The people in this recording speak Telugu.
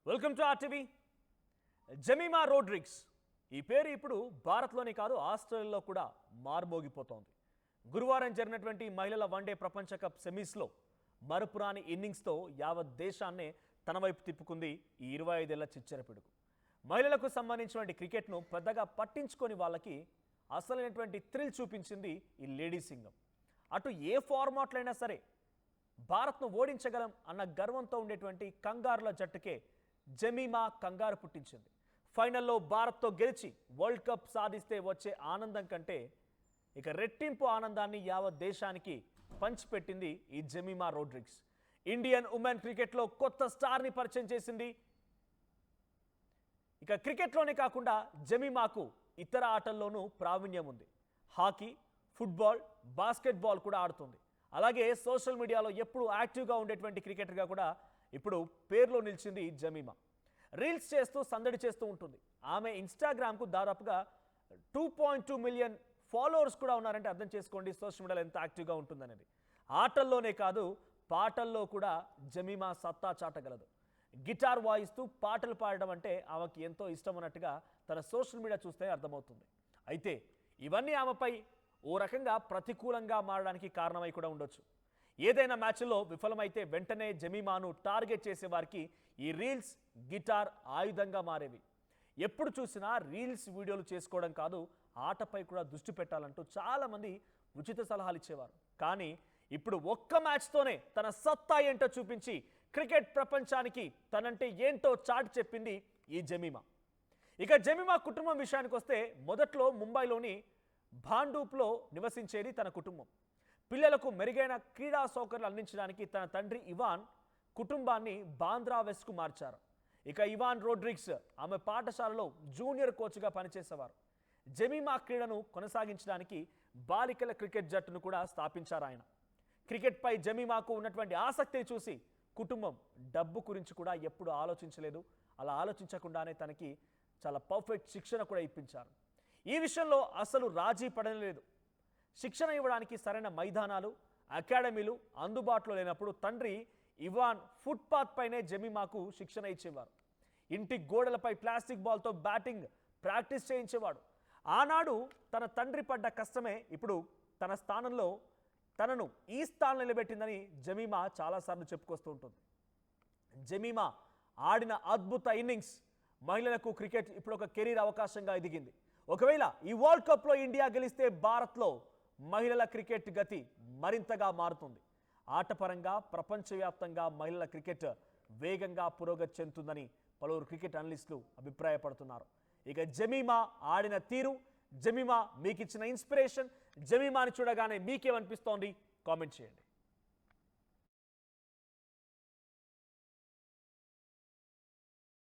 Welcome to RTV. Jemimah Rodrigues ఈ పేరు ఇప్పుడు భారత్లోనే కాదు ఆస్ట్రేలియాలో కూడా మార్మోగిపోతోంది. గురువారం జరిగినటువంటి మహిళల వన్డే ప్రపంచ కప్ సెమీస్లో మరుపురాని ఇన్నింగ్స్తో యావత్ దేశాన్నే తన వైపు తిప్పుకుంది ఈ 25 ఏళ్ల చిచ్చర పిడుగు. మహిళలకు సంబంధించినటువంటి క్రికెట్ను పెద్దగా పట్టించుకొని వాళ్ళకి అసలైనటువంటి థ్రిల్ చూపించింది ఈ లేడీ సింగం. అటు ఏ ఫార్మాట్లైనా సరే భారత్ను ఓడించగలం అన్న గర్వంతో ఉండేటువంటి కంగారుల జట్టుకే జెమిమా కంగారు పుట్టించింది. ఫైనల్లో భారత్తో గెలిచి వరల్డ్ కప్ సాధిస్తే వచ్చే ఆనందం కంటే ఇక రెట్టింపు ఆనందాన్ని యావత్ దేశానికి పంచిపెట్టింది ఈ జెమిమా రోడ్రిగ్స్. ఇండియన్ ఉమెన్ క్రికెట్లో కొత్త స్టార్ని పరిచయం చేసింది. ఇక క్రికెట్లోనే కాకుండా జెమిమాకు ఇతర ఆటల్లోనూ ప్రావీణ్యం ఉంది. హాకీ, ఫుట్బాల్, బాస్కెట్బాల్ కూడా ఆడుతుంది. అలాగే సోషల్ మీడియాలో ఎప్పుడు యాక్టివ్గా ఉండేటువంటి క్రికెటర్గా కూడా ఇప్పుడు పేరులో నిలిచింది జెమిమా. రీల్స్ చేస్తూ సందడి చేస్తూ ఉంటుంది. ఆమె ఇన్స్టాగ్రామ్కు దాదాపుగా 2.2 మిలియన్ ఫాలోవర్స్ కూడా ఉన్నారంటే అర్థం చేసుకోండి సోషల్ మీడియాలో ఎంత యాక్టివ్గా ఉంటుందనేది. ఆటల్లోనే కాదు పాటల్లో కూడా జెమిమా సత్తా చాటగలదు. గిటార్ వాయిస్తూ పాటలు పాడడం అంటే ఆమెకి ఎంతో ఇష్టం అన్నట్టుగా తన సోషల్ మీడియా చూస్తే అర్థమవుతుంది. అయితే ఇవన్నీ ఆమెపై ఓ రకంగా ప్రతికూలంగా మారడానికి కారణమై కూడా ఉండొచ్చు. ఏదైనా మ్యాచ్లో విఫలమైతే వెంటనే జెమిమాను టార్గెట్ చేసేవారికి ఈ రీల్స్, గిటార్ ఆయుధంగా మారేవి. ఎప్పుడు చూసినా రీల్స్ వీడియోలు చేసుకోవడం కాదు, ఆటపై కూడా దృష్టి పెట్టాలంటూ చాలామంది ఉచిత సలహాలు ఇచ్చేవారు. కానీ ఇప్పుడు ఒక్క మ్యాచ్తోనే తన సత్తా ఏంటో చూపించి క్రికెట్ ప్రపంచానికి తనంటే ఏంటో చాటి చెప్పింది ఈ జెమిమా. ఇక జెమిమా కుటుంబం విషయానికి వస్తే మొదట్లో ముంబైలోని భాండూప్లో నివసించేది తన కుటుంబం. పిల్లలకు మెరుగైన క్రీడా సౌకర్యాలు అందించడానికి తన తండ్రి ఇవాన్ కుటుంబాన్ని బాంద్రా వెస్ట్కు మార్చారు. ఇక ఇవాన్ రోడ్రిగ్స్ ఆమె పాఠశాలలో జూనియర్ కోచ్గా పనిచేసేవారు. జెమిమా క్రీడను కొనసాగించడానికి బాలికల క్రికెట్ జట్టును కూడా స్థాపించారు ఆయన. క్రికెట్పై జెమిమాకు ఉన్నటువంటి ఆసక్తిని చూసి కుటుంబం డబ్బు గురించి కూడా ఎప్పుడు ఆలోచించలేదు. అలా ఆలోచించకుండానే తనకి చాలా పర్ఫెక్ట్ శిక్షణ కూడా ఇప్పించారు. ఈ విషయంలో అసలు రాజీ పడలేదు. శిక్షణ ఇవ్వడానికి సరైన మైదానాలు, అకాడమీలు అందుబాటులో లేనప్పుడు తండ్రి ఇవాన్ ఫుట్పాత్ పైనే జెమిమాకు శిక్షణ ఇచ్చేవారు. ఇంటి గోడలపై ప్లాస్టిక్ బాల్తో బ్యాటింగ్ ప్రాక్టీస్ చేయించేవాడు. ఆనాడు తన తండ్రి పడ్డ కష్టమే ఇప్పుడు తన స్థానంలో తనను ఈ స్థానంలో నిలబెట్టిందని జెమిమా చాలాసార్లు చెప్పుకొస్తూ ఉంటుంది. జెమిమా ఆడిన అద్భుత ఇన్నింగ్స్ మహిళలకు క్రికెట్ ఇప్పుడు ఒక కెరీర్ అవకాశంగా ఎదిగింది. ఒకవేళ ఈ వరల్డ్ కప్లో ఇండియా గెలిస్తే భారత్లో మహిళల క్రికెట్ గతి మరింతగా మారుతుంది. ఆటపరంగా ప్రపంచవ్యాప్తంగా మహిళల క్రికెట్ వేగంగా పురోగతి చెందుతుందని పలువురు క్రికెట్ అనలిస్టులు అభిప్రాయపడుతున్నారు. ఇక జెమిమా ఆడిన తీరు, జెమిమా మీకు ఇచ్చిన ఇన్స్పిరేషన్, జెమిమాని చూడగానే మీకేమనిపిస్తోంది కామెంట్ చేయండి.